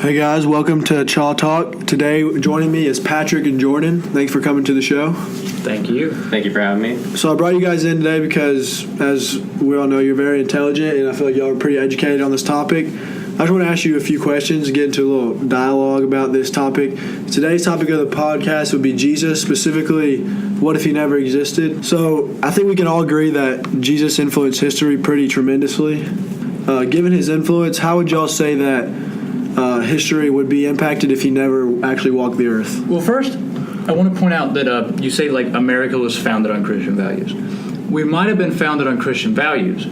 Hey guys, welcome to Chaw Talk. Today joining me is Patrick and Jordan. Thanks for coming to the show. Thank you. Thank you for having me. So I brought you guys in today because, as we all know, you're very intelligent, and I feel like y'all are pretty educated on this topic. I just want to ask you a few questions and get into a little dialogue about this topic. Today's topic of the podcast would be Jesus, specifically, what if he never existed? So I think we can all agree that Jesus influenced history pretty tremendously. Given his influence, how would y'all say that history would be impacted if he never actually walked the earth? Well, first, I want to point out that you say, like, America was founded on Christian values. We might have been founded on Christian values.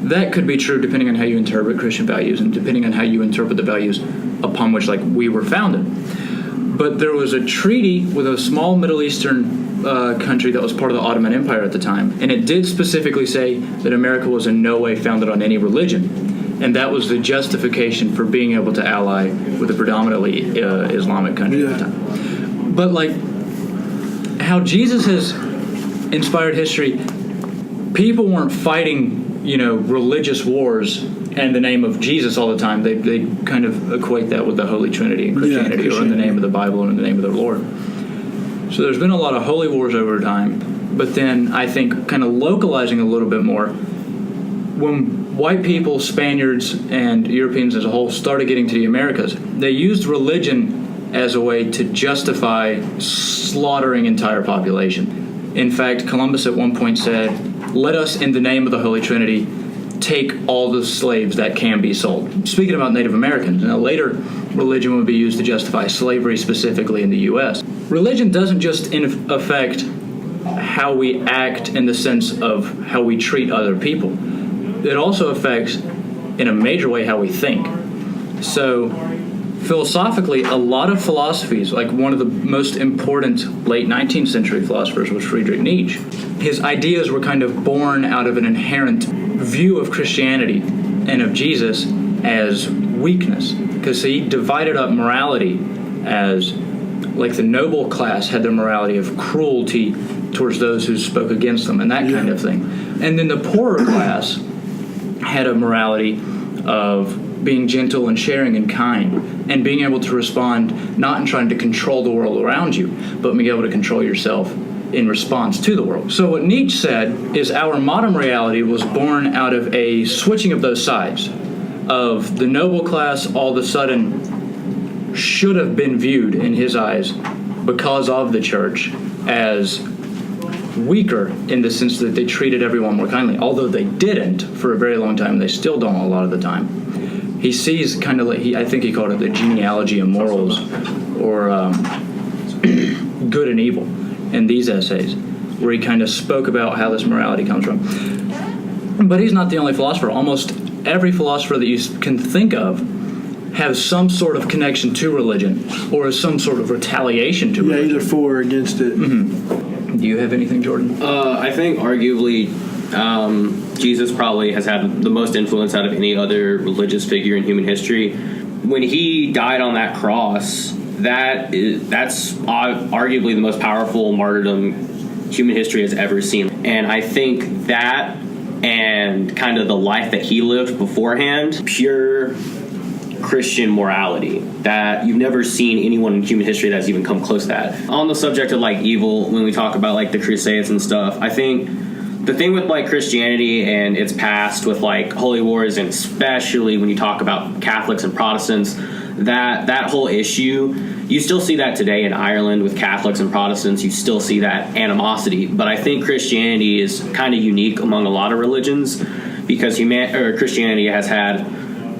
That could be true depending on how you interpret Christian values and depending on how you interpret the values upon which, like, we were founded. But there was a treaty with a small Middle Eastern country that was part of the Ottoman Empire at the time, and it did specifically say that America was in no way founded on any religion. And that was the justification for being able to ally with a predominantly Islamic country at the time. But, like, how Jesus has inspired history, people weren't fighting, religious wars in the name of Jesus all the time. They kind of equate that with the Holy Trinity in Christianity, or in the name of the Bible or in the name of their Lord. So there's been a lot of holy wars over time. But then I think kind of localizing a little bit more, when white people, Spaniards, and Europeans as a whole started getting to the Americas, they used religion as a way to justify slaughtering entire population. In fact, Columbus at one point said, "Let us, in the name of the Holy Trinity, take all the slaves that can be sold." Speaking about Native Americans, now later religion would be used to justify slavery specifically in the U.S. Religion doesn't just affect how we act in the sense of how we treat other people. It also affects, in a major way, how we think. So, philosophically, a lot of philosophies, like one of the most important late 19th century philosophers was Friedrich Nietzsche. His ideas were kind of born out of an inherent view of Christianity and of Jesus as weakness, because he divided up morality as, like, the noble class had their morality of cruelty towards those who spoke against them and that kind of thing. And then the poorer class had a morality of being gentle and sharing and kind and being able to respond not in trying to control the world around you, but being able to control yourself in response to the world. So what Nietzsche said is our modern reality was born out of a switching of those sides, of the noble class all of a sudden should have been viewed in his eyes because of the church as weaker in the sense that they treated everyone more kindly, although they didn't for a very long time. They still don't a lot of the time. He sees kind of like, I think he called it the genealogy of morals, or good and evil, in these essays, where he kind of spoke about how this morality comes from. But he's not the only philosopher. Almost every philosopher that you can think of has some sort of connection to religion or some sort of retaliation to religion. Yeah, either for or against it. Mm-hmm. Do you have anything, Jordan? I think arguably Jesus probably has had the most influence out of any other religious figure in human history. When he died on that cross, that's arguably the most powerful martyrdom human history has ever seen. And I think that and kind of the life that he lived beforehand, pure Christian morality, that you've never seen anyone in human history that's even come close to that. On the subject of, like, evil, when we talk about, like, the Crusades and stuff, I think the thing with, like, Christianity and its past with, like, holy wars, and especially when you talk about Catholics and Protestants, that whole issue, you still see that today in Ireland with Catholics and Protestants. You still see that animosity. But I think Christianity is kind of unique among a lot of religions because Christianity has had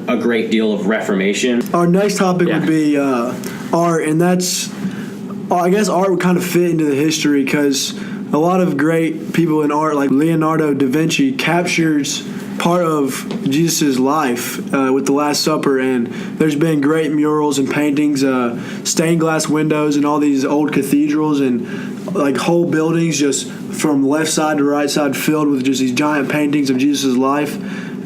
a great deal of reformation. Our next topic would be art, and that's, I guess art would kind of fit into the history because a lot of great people in art, like Leonardo da Vinci, captures part of Jesus' life with the Last Supper, and there's been great murals and paintings, stained glass windows in all these old cathedrals, and like whole buildings just from left side to right side filled with just these giant paintings of Jesus' life.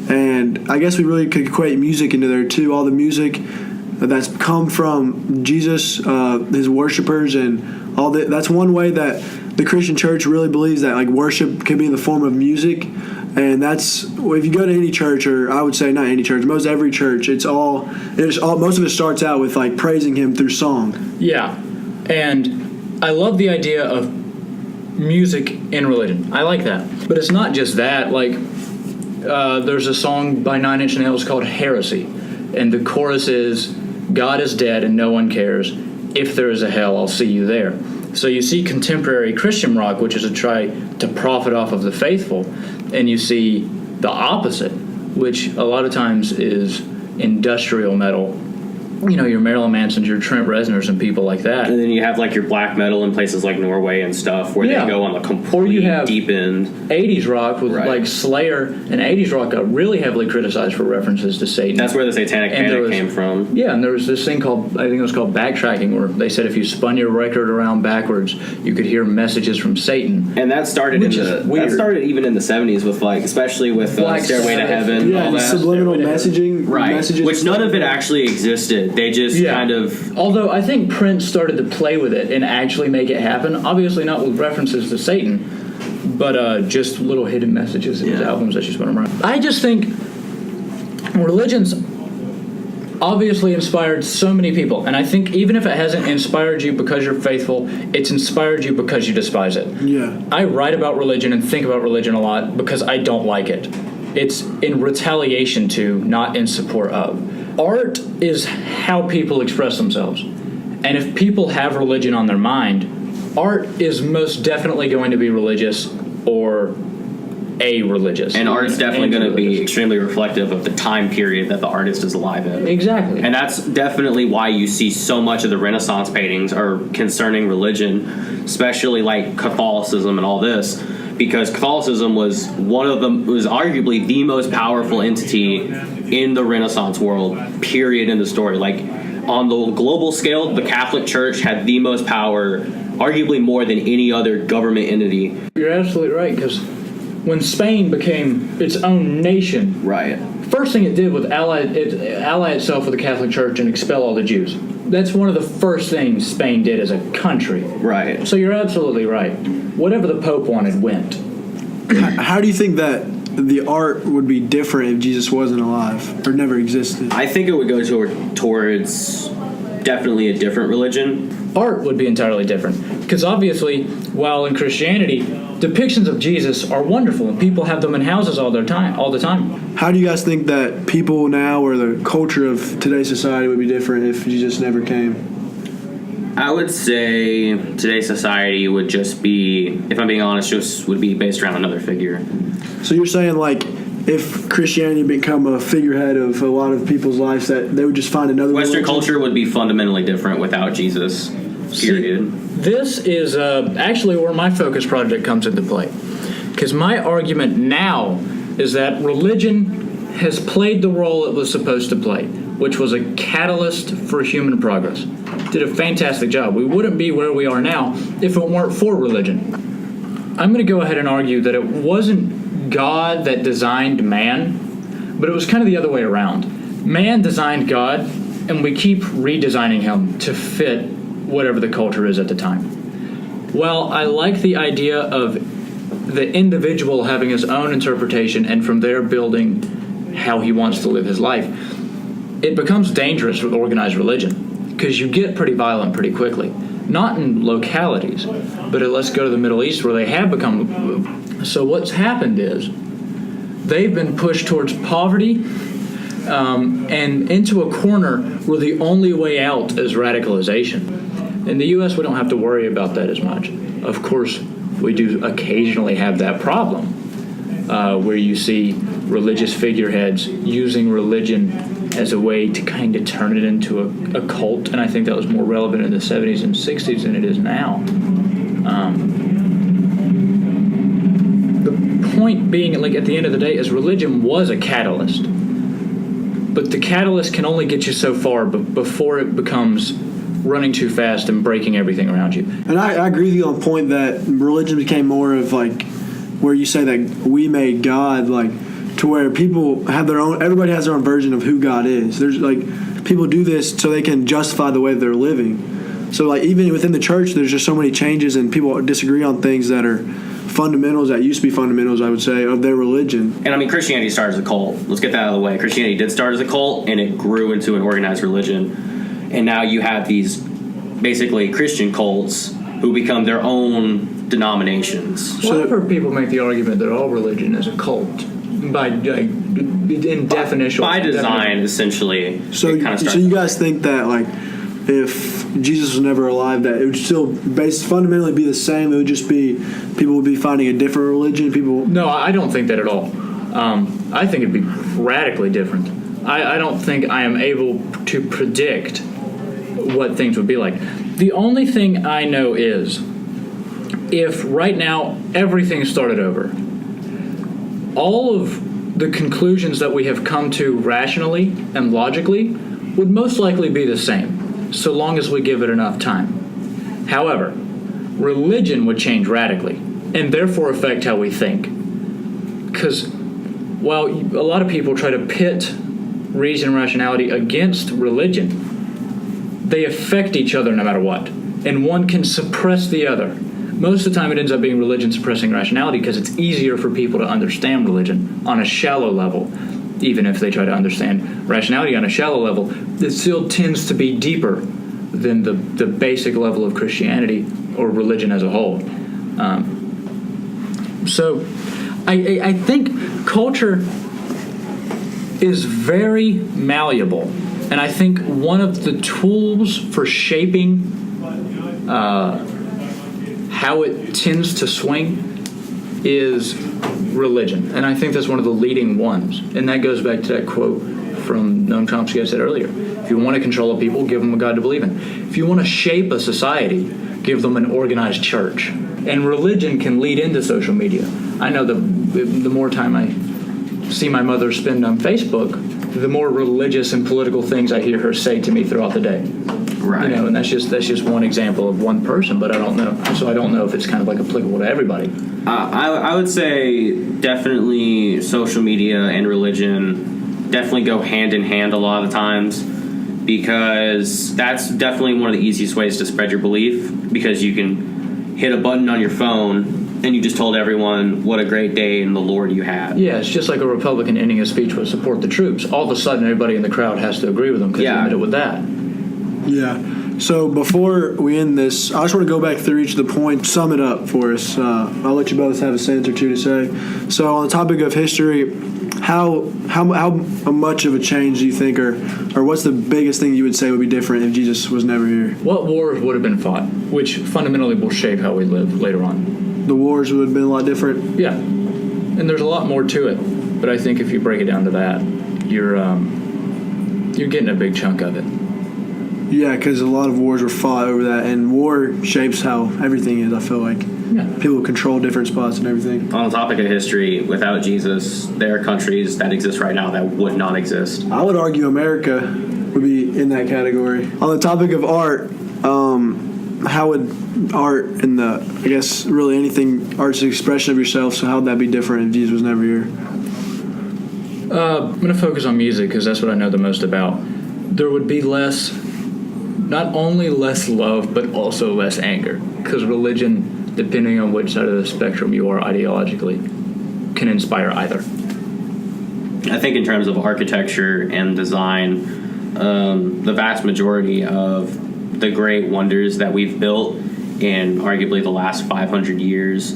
And I guess we really could equate music into there too. All the music that's come from Jesus, his worshipers, and all that. That's one way that the Christian church really believes that, like, worship can be in the form of music. And that's, well, if you go to any church, or I would say not any church, most every church, most of it starts out with like praising him through song. Yeah, and I love the idea of music in religion. I like that, but it's not just that. Like, there's a song by Nine Inch Nails called "Heresy," and the chorus is, "God is dead and no one cares. If there is a hell, I'll see you there." So you see contemporary Christian rock, which is to try to profit off of the faithful, and you see the opposite, which a lot of times is industrial metal. You know, your Marilyn Mansons, your Trent Reznors, and people like that. And then you have like your black metal in places like Norway and stuff, where they go on the complete deep end. 80s rock with like Slayer, and 80s rock got really heavily criticized for references to Satan. That's where the Satanic Panic came from. Yeah, and there was this thing called, I think it was called backtracking, where they said if you spun your record around backwards, you could hear messages from Satan. And that started that started even in the 70s with like, especially with Stairway to Heaven, all that subliminal messaging, messages, which none of it actually existed. They just kind of... Although I think Prince started to play with it and actually make it happen. Obviously not with references to Satan, but just little hidden messages in his albums that you spun around. I just think religion's obviously inspired so many people. And I think even if it hasn't inspired you because you're faithful, it's inspired you because you despise it. Yeah. I write about religion and think about religion a lot because I don't like it. It's in retaliation to, not in support of. Art is how people express themselves. And if people have religion on their mind, art is most definitely going to be religious or a-religious. And art's definitely going to be extremely reflective of the time period that the artist is alive in. Exactly. And that's definitely why you see so much of the Renaissance paintings are concerning religion, especially like Catholicism and all this. Because Catholicism was was arguably the most powerful entity in the Renaissance world, period, in the story. Like, on the global scale, the Catholic Church had the most power, arguably more than any other government entity. You're absolutely right, because when Spain became its own nation, first thing it did was ally itself with the Catholic Church and expel all the Jews. That's one of the first things Spain did as a country. Right. So you're absolutely right. Whatever the Pope wanted went. How do you think that the art would be different if Jesus wasn't alive or never existed? I think it would go towards definitely a different religion. Art would be entirely different. Because obviously, while in Christianity, depictions of Jesus are wonderful and people have them in houses all the time. How do you guys think that people now or the culture of today's society would be different if Jesus never came? I would say today's society would just be, if I'm being honest, just would be based around another figure. So you're saying, like, if Christianity become a figurehead of a lot of people's lives, that they would just find another Western religion? culture would be fundamentally different without Jesus, period. This is actually where my focus project comes into play. Because my argument now is that religion has played the role it was supposed to play, which was a catalyst for human progress. Did a fantastic job. We wouldn't be where we are now if it weren't for religion. I'm going to go ahead and argue that it wasn't God that designed man, but it was kind of the other way around. Man designed God, and we keep redesigning him to fit whatever the culture is at the time. Well, I like the idea of the individual having his own interpretation and from there building how he wants to live his life. It becomes dangerous with organized religion because you get pretty violent pretty quickly. Not in localities, but let's go to the Middle East where they have become... So what's happened is they've been pushed towards poverty and into a corner where the only way out is radicalization. In the U.S., we don't have to worry about that as much. Of course, we do occasionally have that problem where you see religious figureheads using religion as a way to kind of turn it into a cult, and I think that was more relevant in the 70s and 60s than it is now. The point being, like, at the end of the day, is religion was a catalyst, but the catalyst can only get you so far before it becomes running too fast and breaking everything around you. And I agree with you on the point that religion became more of, like, where you say that we made God, like, to where people have their own, everybody has their own version of who God is. There's, like, people do this so they can justify the way they're living. So, like, even within the church, there's just so many changes and people disagree on things that are fundamentals that used to be fundamentals, I would say, of their religion. And I mean, Christianity started as a cult. Let's get that out of the way. Christianity did start as a cult, and it grew into an organized religion. And now you have these basically Christian cults who become their own denominations. Well, I've heard people make the argument that all religion is a cult by in definition. By design, essentially. So you guys think that, like, if Jesus was never alive, that it would still fundamentally be the same? It would just be people would be finding a different religion? No, I don't think that at all. I think it'd be radically different. I don't think I am able to predict what things would be like. The only thing I know is if right now everything started over, all of the conclusions that we have come to rationally and logically would most likely be the same, so long as we give it enough time. However, religion would change radically, and therefore affect how we think. Because while a lot of people try to pit reason and rationality against religion, they affect each other no matter what, and one can suppress the other. Most of the time it ends up being religion suppressing rationality because it's easier for people to understand religion on a shallow level. Even if they try to understand rationality on a shallow level, it still tends to be deeper than the basic level of Christianity or religion as a whole. So I think culture is very malleable, and I think one of the tools for shaping how it tends to swing is religion, and I think that's one of the leading ones. And that goes back to that quote from Noam Chomsky I said earlier. If you want to control a people, give them a God to believe in. If you want to shape a society, give them an organized church. And religion can lead into social media. I know the more time I see my mother spend on Facebook, the more religious and political things I hear her say to me throughout the day. Right. You know, and that's just one example of one person, but I don't know. So I don't know if it's kind of like applicable to everybody. I would say definitely social media and religion definitely go hand in hand a lot of the times, because that's definitely one of the easiest ways to spread your belief, because you can hit a button on your phone and you just told everyone what a great day in the Lord you had. Yeah, it's just like a Republican ending a speech with support the troops. All of a sudden, everybody in the crowd has to agree with them because they ended it with that. Yeah. So before we end this, I just want to go back through each of the points, sum it up for us. I'll let you both have a sentence or two to say. So on the topic of history, how much of a change do you think, or what's the biggest thing you would say would be different if Jesus was never here? What wars would have been fought, which fundamentally will shape how we live later on? The wars would have been a lot different? Yeah. And there's a lot more to it. But I think if you break it down to that, you're getting a big chunk of it. Yeah, because a lot of wars were fought over that, and war shapes how everything is, I feel like. Yeah. People control different spots and everything. On the topic of history, without Jesus, there are countries that exist right now that would not exist. I would argue America would be in that category. On the topic of art, how would art and I guess really anything, art's an expression of yourself, so how would that be different if Jesus was never here? I'm going to focus on music because that's what I know the most about. There would be not only less love, but also less anger, because religion, depending on which side of the spectrum you are ideologically, can inspire either. I think in terms of architecture and design, the vast majority of the great wonders that we've built in arguably the last 500 years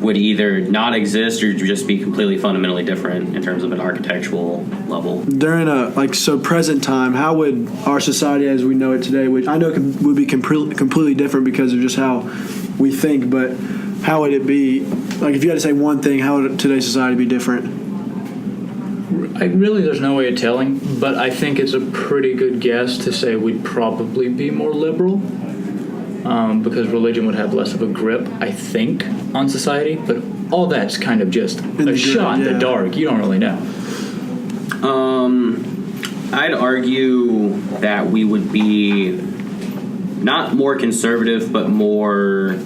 would either not exist or just be completely fundamentally different in terms of an architectural level. During present time, how would our society as we know it today, which I know would be completely different because of just how we think, but how would it be, like if you had to say one thing, how would today's society be different? Really, there's no way of telling, but I think it's a pretty good guess to say we'd probably be more liberal, because religion would have less of a grip, I think, on society. But all that's kind of just a shot in the dark. You don't really know. I'd argue that we would be not more conservative, but more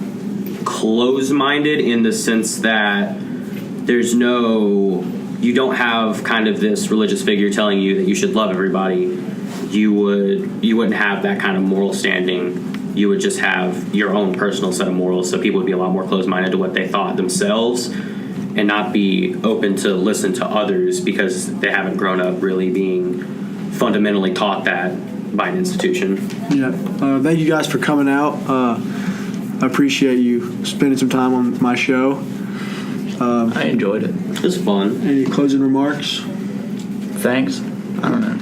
close-minded in the sense that you don't have kind of this religious figure telling you that you should love everybody. You wouldn't have that kind of moral standing. you would just have your own personal set of morals. So people would be a lot more closed-minded to what they thought themselves and not be open to listen to others because they haven't grown up really being fundamentally taught that by an institution. Yeah. Thank you guys for coming out. I appreciate you spending some time on my show. I enjoyed it. It was fun. Any closing remarks? Thanks. I don't know.